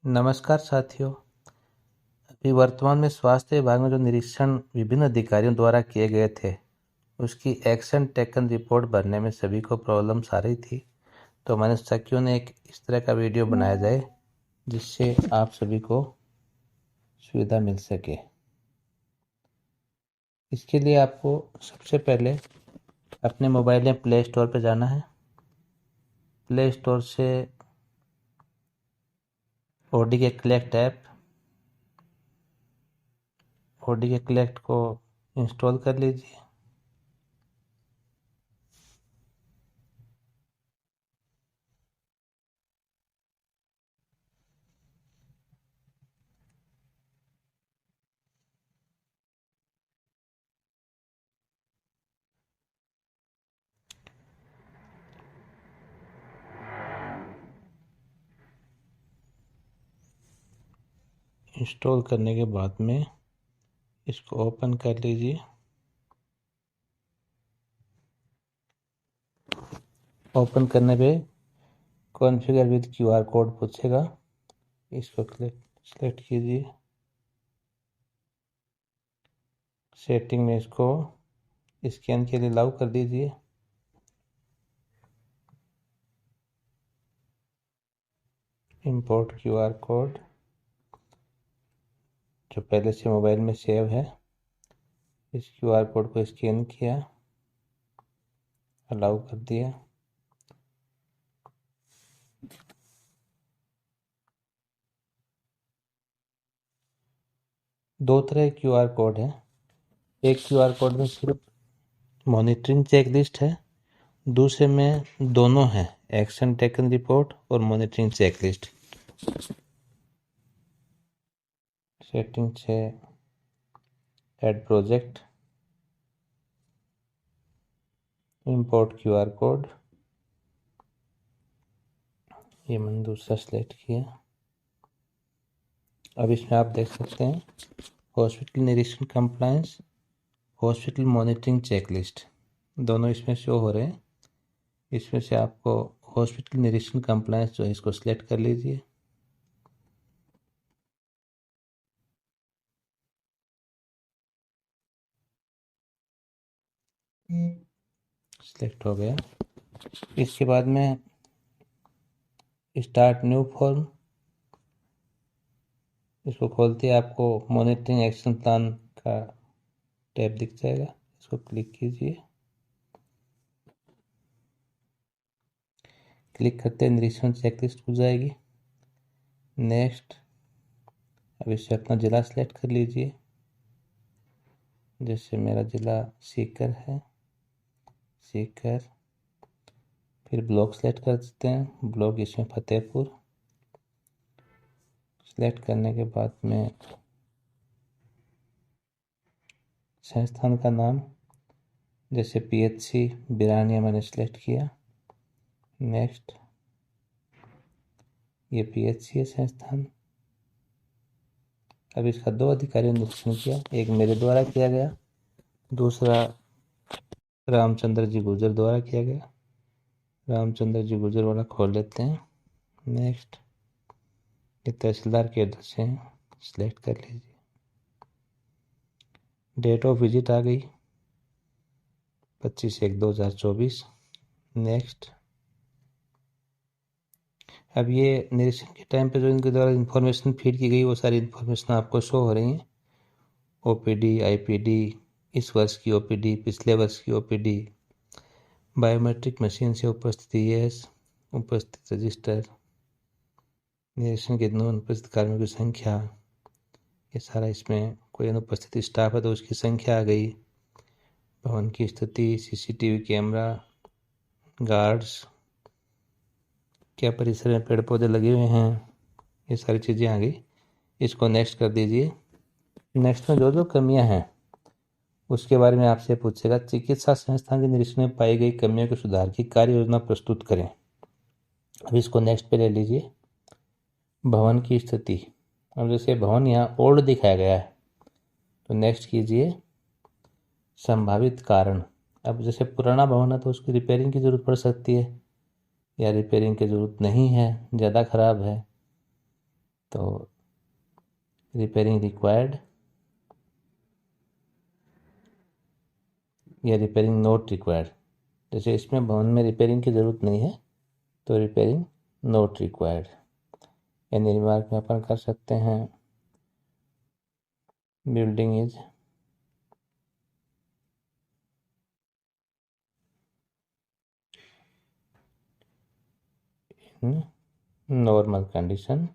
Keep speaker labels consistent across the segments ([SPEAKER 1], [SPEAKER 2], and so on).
[SPEAKER 1] नमस्कार साथियों। अभी वर्तमान में स्वास्थ्य विभाग में जो निरीक्षण विभिन्न अधिकारियों द्वारा किए गए थे उसकी एक्शन टेकन रिपोर्ट भरने में सभी को प्रॉब्लम्स आ रही थी, तो मैंने सोचा क्यों न एक इस तरह का वीडियो बनाया जाए जिससे आप सभी को सुविधा मिल सके। इसके लिए आपको सबसे पहले अपने मोबाइल में प्ले स्टोर पर जाना है। प्ले स्टोर से ओडीके कलेक्ट को इंस्टॉल कर लीजिए। इंस्टॉल करने के बाद में इसको ओपन कर लीजिए। ओपन करने पे कॉन्फ़िगर विद क्यूआर कोड पूछेगा, इसको सेलेक्ट कीजिए। सेटिंग में इसको स्कैन के लिए अलाउ कर दीजिए। इंपोर्ट क्यूआर कोड जो पहले से मोबाइल में सेव है, इस क्यूआर कोड को स्कैन किया, अलाउ कर दिया। दो तरह के क्यूआर कोड है। एक क्यूआर कोड में सिर्फ मॉनिटरिंग चेकलिस्ट है, दूसरे में दोनों है, एक्शन टेकन रिपोर्ट और मॉनिटरिंग चेकलिस्ट। सेटिंग से add project, import QR code, ये मैंने दूसरा सेलेक्ट किया। अब इसमें आप देख सकते हैं हॉस्पिटल निरीक्षण कंप्लायंस, हॉस्पिटल मॉनिटरिंग चेकलिस्ट, दोनों इसमें शो हो रहे हैं। इसमें से आपको हॉस्पिटल निरीक्षण कंप्लायंस जो है इसको सिलेक्ट कर लीजिए। सिलेक्ट हो गया। इसके बाद में स्टार्ट न्यू फॉर्म, इसको खोलते ही आपको मॉनिटरिंग एक्शन प्लान का टैब दिख जाएगा, इसको क्लिक कीजिए। क्लिक करते निरीक्षण चेकलिस्ट हो जाएगी। नेक्स्ट, अब इससे अपना ज़िला सेलेक्ट कर लीजिए। जैसे मेरा ज़िला सीकर है, सीकर। फिर ब्लॉक सेलेक्ट कर देते हैं, ब्लॉक इसमें फतेहपुर। सेलेक्ट करने के बाद में संस्थान का नाम, जैसे पीएचसी बिरानिया मैंने सेलेक्ट किया। नेक्स्ट, ये पीएचसी है संस्थान। अब इसका दो अधिकारियों ने निरीक्षण किया, एक मेरे द्वारा किया गया, दूसरा रामचंद्र जी गुर्जर द्वारा किया गया। रामचंद्र जी गुर्जर वाला खोल लेते हैं। नेक्स्ट, ये तहसीलदार के एड्रेस से सिलेक्ट कर लीजिए। डेट ऑफ विजिट आ गई 25/1/2024। नेक्स्ट, अब ये निरीक्षण के टाइम पे जो इनके द्वारा इन्फॉर्मेशन फीड की गई वो सारी इन्फॉर्मेशन आपको शो हो रही हैं। ओपीडी, आईपीडी, इस वर्ष की ओपीडी, पिछले वर्ष की ओपीडी, बायोमेट्रिक मशीन से उपस्थिति यस, उपस्थित रजिस्टर, निरीक्षण के दिनों अनुपस्थित कार्मिकों की संख्या, ये सारा इसमें कोई अनुपस्थित स्टाफ है तो उसकी संख्या आ गई। भवन की स्थिति, सीसीटीवी कैमरा, गार्ड्स, क्या परिसर में पेड़ पौधे लगे हुए हैं, ये सारी चीज़ें आ गई। इसको नेक्स्ट कर दीजिए। नेक्स्ट में जो जो कमियां हैं उसके बारे में आपसे पूछेगा। चिकित्सा संस्थान के निरीक्षण में पाई गई कमियों के सुधार की कार्य योजना प्रस्तुत करें। अब इसको नेक्स्ट पे ले लीजिए। भवन की स्थिति, अब जैसे भवन यहाँ ओल्ड दिखाया गया है तो नेक्स्ट कीजिए संभावित कारण। अब जैसे पुराना भवन है तो उसकी रिपेयरिंग की ज़रूरत पड़ सकती है, या रिपेयरिंग की ज़रूरत नहीं है, ज़्यादा ख़राब है, तो रिपेयरिंग रिक्वायर्ड या रिपेयरिंग नोट रिक्वायर्ड। जैसे इसमें भवन में रिपेयरिंग की ज़रूरत नहीं है तो रिपेयरिंग नोट रिक्वायर्ड यानी रिमार्क में अपन कर सकते हैं building is in normal condition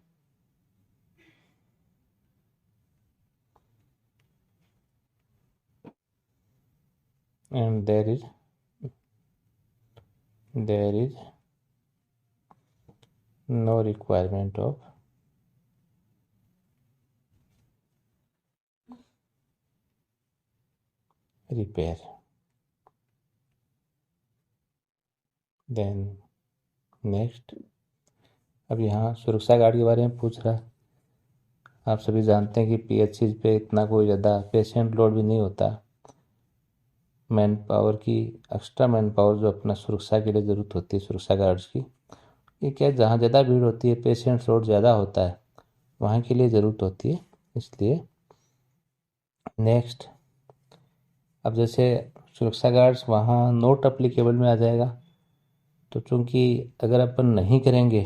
[SPEAKER 1] and there is no requirement of repair. Then next, अब यहाँ सुरक्षा गार्ड के बारे में पूछ रहा है। आप सभी जानते हैं कि पीएचसी पे इतना कोई ज़्यादा पेशेंट लोड भी नहीं होता। मैन पावर की एक्स्ट्रा मैन पावर जो अपना सुरक्षा के लिए ज़रूरत होती है सुरक्षा गार्ड्स की, ये क्या जहाँ ज़्यादा भीड़ होती है पेशेंट लोड ज़्यादा होता है वहाँ के लिए ज़रूरत होती है, इसलिए नेक्स्ट। अब जैसे सुरक्षा गार्ड्स वहाँ नोट अप्लीकेबल में आ जाएगा, तो चूँकि अगर अपन नहीं करेंगे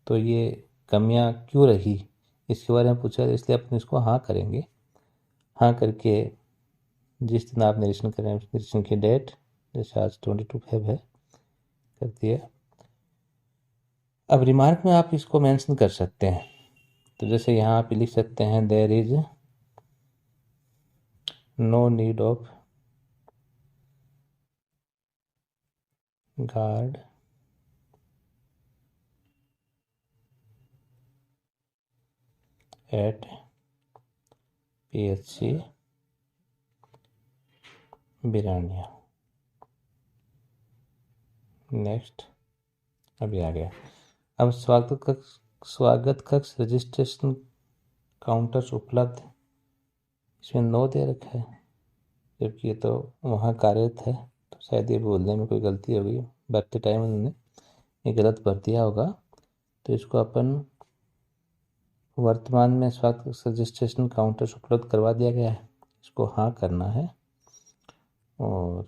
[SPEAKER 1] तो ये कमियाँ क्यों रही इसके बारे में पूछा, इसलिए अपन इसको हाँ करेंगे। हाँ करके जिस दिन आप निरीक्षण करें निरीक्षण की डेट जैसे आज 22 फेब है कर दिया। अब रिमार्क में आप इसको मेंशन कर सकते हैं, तो जैसे यहाँ आप लिख सकते हैं there is no need of guard at PHC बिरानिया। नेक्स्ट, अभी आ गया। अब स्वागत कक्ष रजिस्ट्रेशन काउंटर्स उपलब्ध, इसमें नो दे रखा है जबकि ये तो वहाँ कार्यरत है, तो शायद ये बोलने में कोई गलती हो गई, भरते टाइम उन्होंने ये गलत भर दिया होगा। तो इसको अपन वर्तमान में स्वागत कक्ष रजिस्ट्रेशन काउंटर्स उपलब्ध करवा दिया गया है, इसको हाँ करना है। और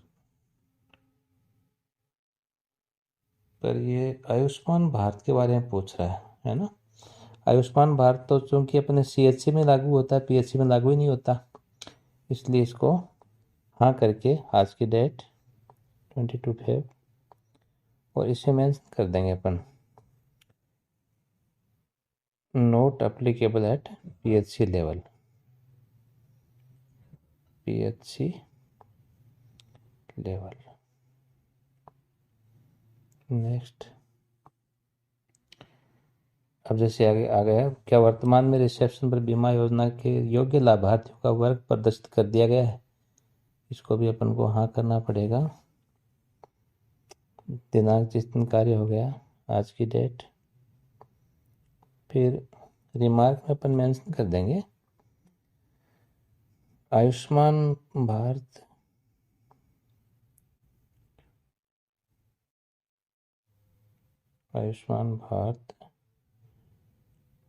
[SPEAKER 1] पर ये आयुष्मान भारत के बारे में पूछ रहा है ना। आयुष्मान भारत तो चूँकि अपने सीएचसी में लागू होता है पीएचसी में लागू ही नहीं होता, इसलिए इसको हाँ करके आज की डेट 22 फेब और इसे मेंशन कर देंगे अपन note applicable at PHC level, PHC level. Next, अब जैसे आगे आ गया, क्या वर्तमान में रिसेप्शन पर बीमा योजना के योग्य लाभार्थियों का वर्ग प्रदर्शित कर दिया गया है, इसको भी अपन को हाँ करना पड़ेगा। दिनांक जिस दिन कार्य हो गया आज की डेट, फिर रिमार्क में अपन मेंशन कर देंगे आयुष्मान भारत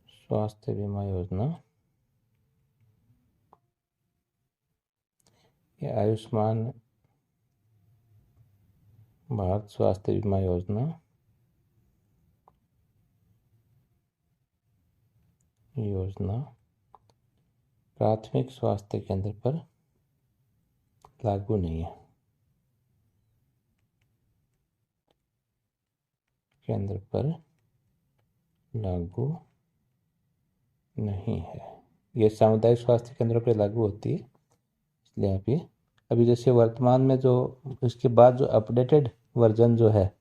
[SPEAKER 1] स्वास्थ्य बीमा योजना या आयुष्मान भारत स्वास्थ्य बीमा योजना प्राथमिक स्वास्थ्य केंद्र पर लागू नहीं है, केंद्र पर लागू नहीं है। ये सामुदायिक स्वास्थ्य केंद्रों पर लागू होती है, इसलिए आप ये अभी जैसे वर्तमान में जो इसके बाद जो अपडेटेड वर्जन जो है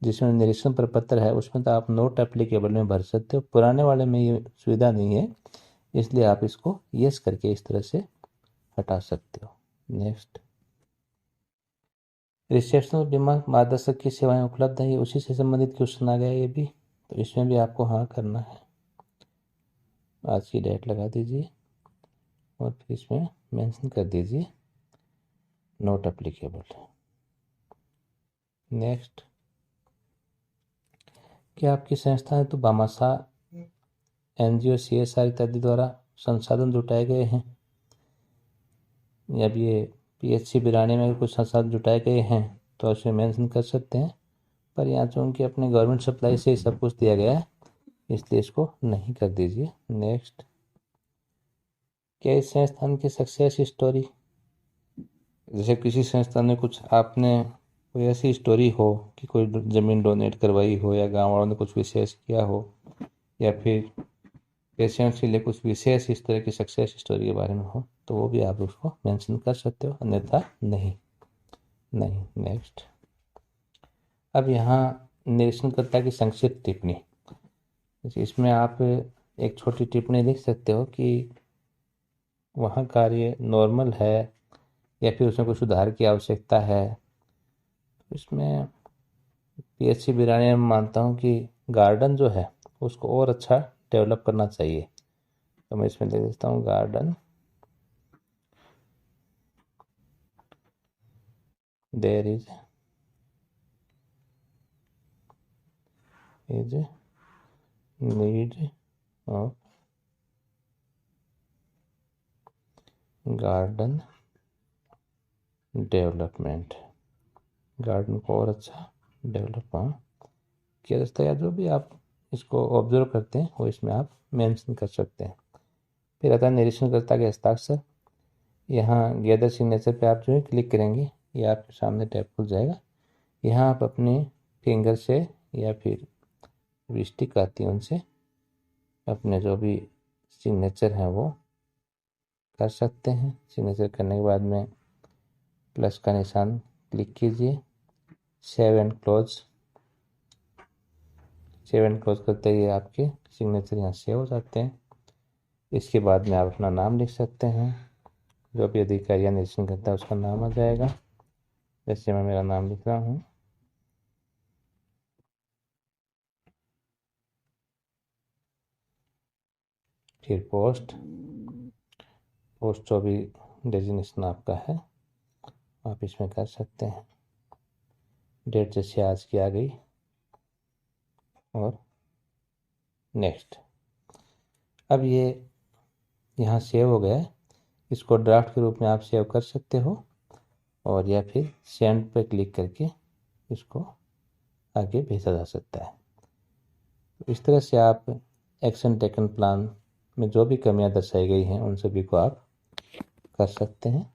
[SPEAKER 1] जिसमें निरीक्षण प्रपत्र है उसमें तो आप नोट एप्लीकेबल में भर सकते हो, पुराने वाले में ये सुविधा नहीं है, इसलिए आप इसको यस करके इस तरह से हटा सकते हो। नेक्स्ट, रिसेप्शनल बीमा मार्गदर्शक की सेवाएं उपलब्ध हैं, ये उसी से संबंधित क्वेश्चन आ गया ये भी, तो इसमें भी आपको हाँ करना है। आज की डेट लगा दीजिए और फिर इसमें मेंशन कर दीजिए नोट एप्लीकेबल। नेक्स्ट, क्या आपकी संस्था है तो भामाशाह NGO CSR इत्यादि द्वारा संसाधन जुटाए गए हैं, या अब ये PHC बिराने में कुछ संसाधन जुटाए गए हैं तो उसमें मेंशन कर सकते हैं, पर यहाँ चूँकि अपने गवर्नमेंट सप्लाई से ही सब कुछ दिया गया है इसलिए इसको नहीं कर दीजिए। नेक्स्ट, क्या इस संस्थान की सक्सेस स्टोरी, जैसे किसी संस्थान में कुछ आपने कोई ऐसी स्टोरी हो कि कोई ज़मीन डोनेट करवाई हो, या गांव वालों ने कुछ विशेष किया हो, या फिर पेशेंट्स के लिए कुछ विशेष इस तरह की सक्सेस स्टोरी के बारे में हो, तो वो भी आप उसको मेंशन कर सकते हो, अन्यथा नहीं। नेक्स्ट, अब यहाँ निरीक्षणकर्ता की संक्षिप्त टिप्पणी, इसमें आप एक छोटी टिप्पणी लिख सकते हो कि वहाँ कार्य नॉर्मल है या फिर उसमें कुछ सुधार की आवश्यकता है। इसमें PHC बिरानी में मानता हूँ कि गार्डन जो है उसको और अच्छा डेवलप करना चाहिए, तो मैं इसमें लिख देता हूँ garden there is need of garden development, garden को और अच्छा डेवलप किया जा सकता है, या जो भी आप इसको ऑब्जर्व करते हैं वो इसमें आप मेंशन कर सकते हैं। फिर आता है निरीक्षणकर्ता के हस्ताक्षर। यहाँ गैदर सिग्नेचर पे आप जो है क्लिक करेंगे, ये आपके सामने टैब खुल जाएगा। यहाँ आप अपने फिंगर से या फिर स्टिक आती है उनसे अपने जो भी सिग्नेचर हैं वो कर सकते हैं। सिग्नेचर करने के बाद में प्लस का निशान क्लिक कीजिए, सेव एंड क्लोज करते ही आपके सिग्नेचर यहाँ सेव हो जाते हैं। इसके बाद में आप अपना नाम लिख सकते हैं, जो भी अधिकारी या निरीक्षण करता है उसका नाम आ जाएगा। जैसे मैं मेरा नाम लिख रहा हूँ, फिर पोस्ट जो भी डेजिग्नेशन आपका है आप इसमें कर सकते हैं। डेट जैसे आज की आ गई, और नेक्स्ट। अब ये यहाँ सेव हो गया है, इसको ड्राफ्ट के रूप में आप सेव कर सकते हो, और या फिर सेंड पे क्लिक करके इसको आगे भेजा जा सकता है। तो इस तरह से आप एक्शन टेकन प्लान में जो भी कमियां दर्शाई गई हैं उन सभी को आप कर सकते हैं।